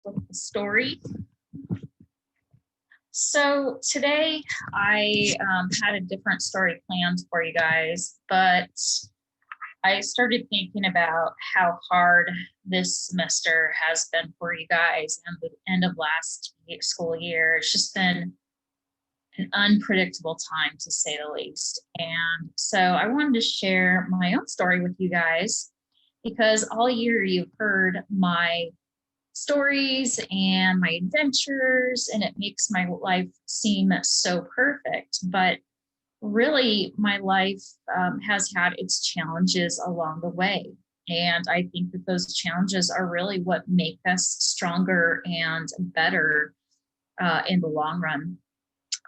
with the story. So today I had a different story planned for you guys, but I started thinking about how hard this semester has been for you guys and the end of last school year. It's just been an unpredictable time, to say the least. And so I wanted to share my own story with you guys because all year you've heard my stories and my adventures, and it makes my life seem so perfect. But really, my life has had its challenges along the way. And I think that those challenges are really what make us stronger and better in the long run.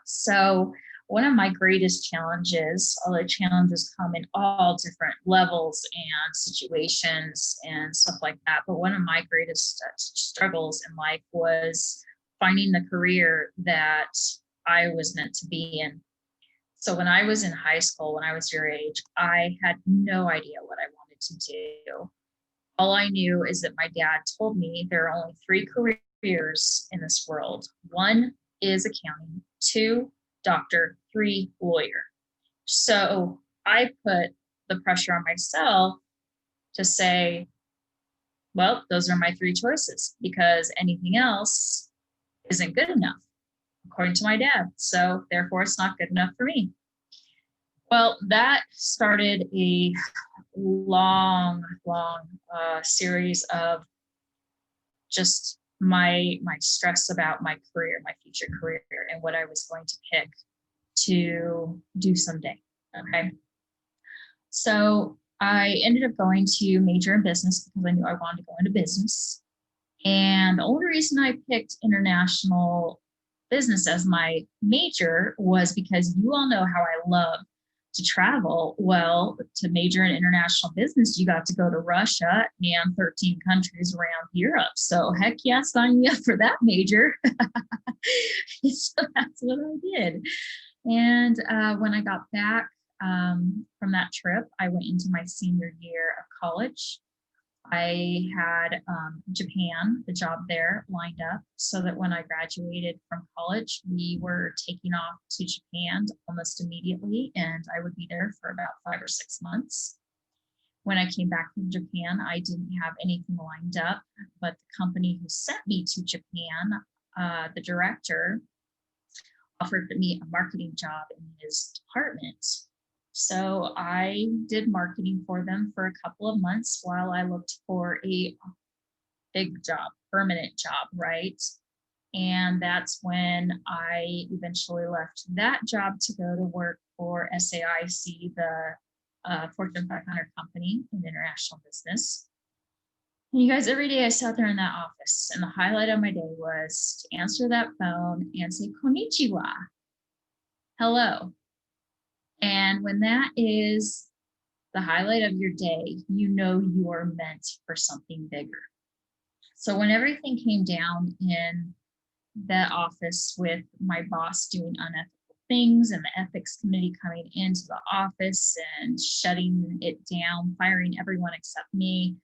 So, one of my greatest challenges, although challenges come in all different levels and situations and stuff like that, but one of my greatest struggles in life was finding the career that I was meant to be in. So, when I was in high school, when I was your age, I had no idea what I wanted to do. All I knew is that my dad told me there are only three careers in this world. One is accounting, two, doctor, three, lawyer. So I put the pressure on myself to say, well, those are my three choices because anything else isn't good enough, according to my dad. So therefore, it's not good enough for me. Well, that started a long series of just my stress about my career, my future career, and what I was going to pick to do someday. Okay. So I ended up going to major in business because I knew I wanted to go into business. And the only reason I picked international business as my major was because you all know how I love to travel. Well, to major in international business, you got to go to Russia and 13 countries around Europe. So heck yeah, sign me up for that major. So that's what I did. And when I got back from that trip, I went into my senior year of college. I had Japan, the job there lined up so that when I graduated from college, we were taking off to Japan almost immediately, and I would be there for about 5 or 6 months. When I came back from Japan, I didn't have anything lined up, but the company who sent me to Japan, the director, offered me a marketing job in his department. So I did marketing for them for a couple of months while I looked for a big job, permanent job, right? And that's when I eventually left that job to go to work for SAIC, the Fortune 500 company in international business. And you guys, every day I sat there in that office, and the highlight of my day was to answer that phone and say, Konnichiwa, hello. And when that is the highlight of your day, you know you are meant for something bigger. So when everything came down in that office with my boss doing unethical things and the ethics committee coming into the office and shutting it down, firing everyone except me,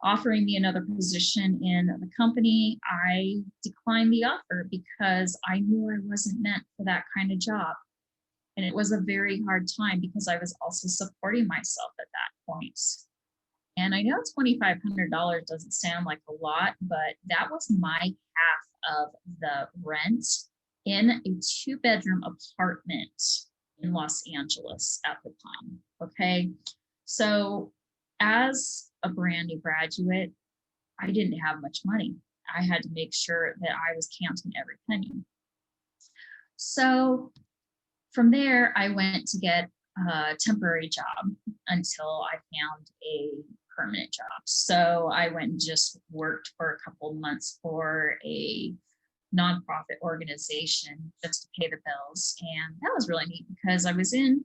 offering me another position in the company, I declined the offer because I knew I wasn't meant for that kind of job. And it was a very hard time because I was also supporting myself at that point. And I know $2,500 doesn't sound like a lot, but that was my half of the rent in a 2-bedroom apartment in Los Angeles at the time. Okay. So as a brand new graduate, I didn't have much money. I had to make sure that I was counting every penny. So from there, I went to get a temporary job until I found a permanent job. So I went and just worked for a couple of months for a nonprofit organization just to pay the bills. And that was really neat because I was in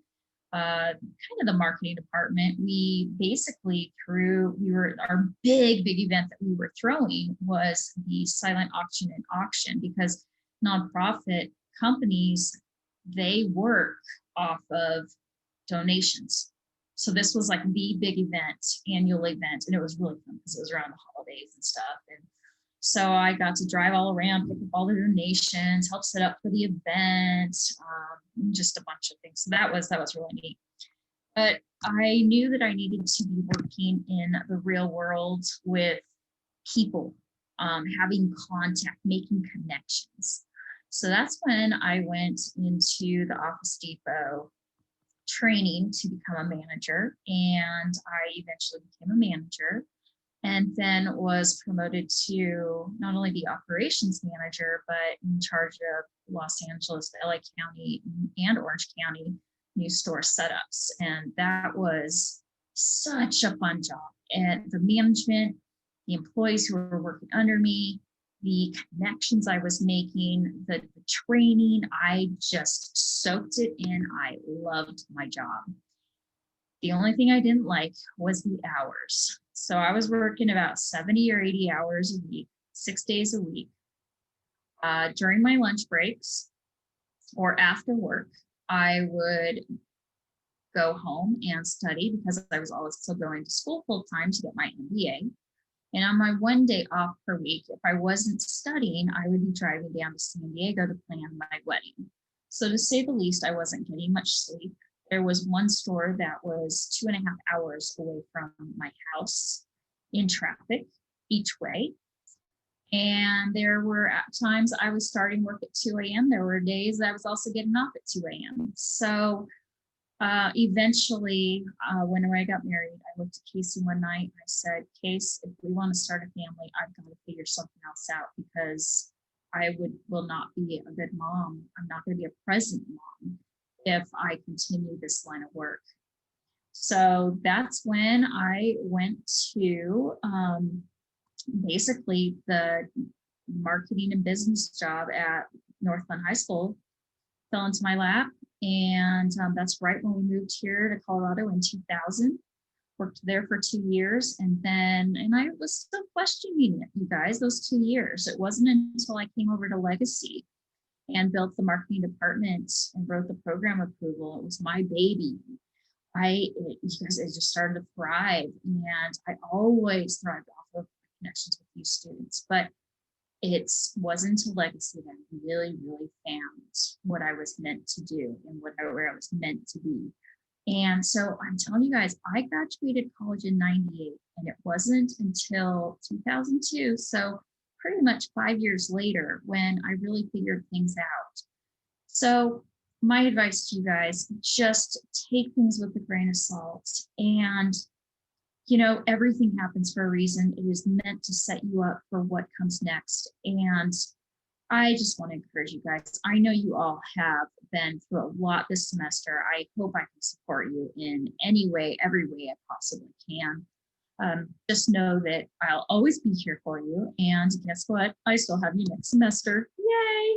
kind of the marketing department. We basically our big event that we were throwing was the silent auction and auction, because nonprofit companies, they work off of donations. So this was like the big event, annual event, and it was really fun because it was around the holidays and stuff. And So I got to drive all around, pick up all the donations, help set up for the event, just a bunch of things. So that was really neat. But I knew that I needed to be working in the real world with people, having contact, making connections. So that's when I went into the Office Depot training to become a manager. And I eventually became a manager and then was promoted to not only be operations manager, but in charge of Los Angeles, the LA County, and Orange County new store setups. And that was such a fun job. And the management, the employees who were working under me, the connections I was making, the training, I just soaked it in. I loved my job. The only thing I didn't like was the hours. So I was working about 70 or 80 hours a week, 6 days a week. During my lunch breaks or after work, I would go home and study because I was also going to school full time to get my MBA. And on my 1 day off per week, if I wasn't studying, I would be driving down to San Diego to plan my wedding. So to say the least, I wasn't getting much sleep. There was one store that was 2.5 hours away from my house in traffic each way. And there were times I was starting work at 2 a.m. There were days that I was also getting off at 2 a.m. So eventually, when I got married, I looked at Casey one night and I said, Case, if we want to start a family, I've got to figure something else out because I will not be a good mom. I'm not going to be a present mom if I continue this line of work. So that's when I went to basically the marketing and business job at Northland High School fell into my lap. And that's right when we moved here to Colorado in 2000. Worked there for 2 years. And I was still questioning it, you guys, those 2 years. It wasn't until I came over to Legacy and built the marketing department and wrote the program approval. It was my baby. You guys, it just started to thrive. And I always thrived off of connections with these students. But it wasn't a Legacy that I really, really found what I was meant to do and where I was meant to be. And so I'm telling you guys, I graduated college in 98 and it wasn't until 2002. So pretty much 5 years later when I really figured things out. So my advice to you guys, just take things with a grain of salt. And everything happens for a reason. It is meant to set you up for what comes next. And I just want to encourage you guys. I know you all have been through a lot this semester. I hope I can support you in any way, every way I possibly can. Just know that I'll always be here for you. And guess what? I still have you next semester. Yay!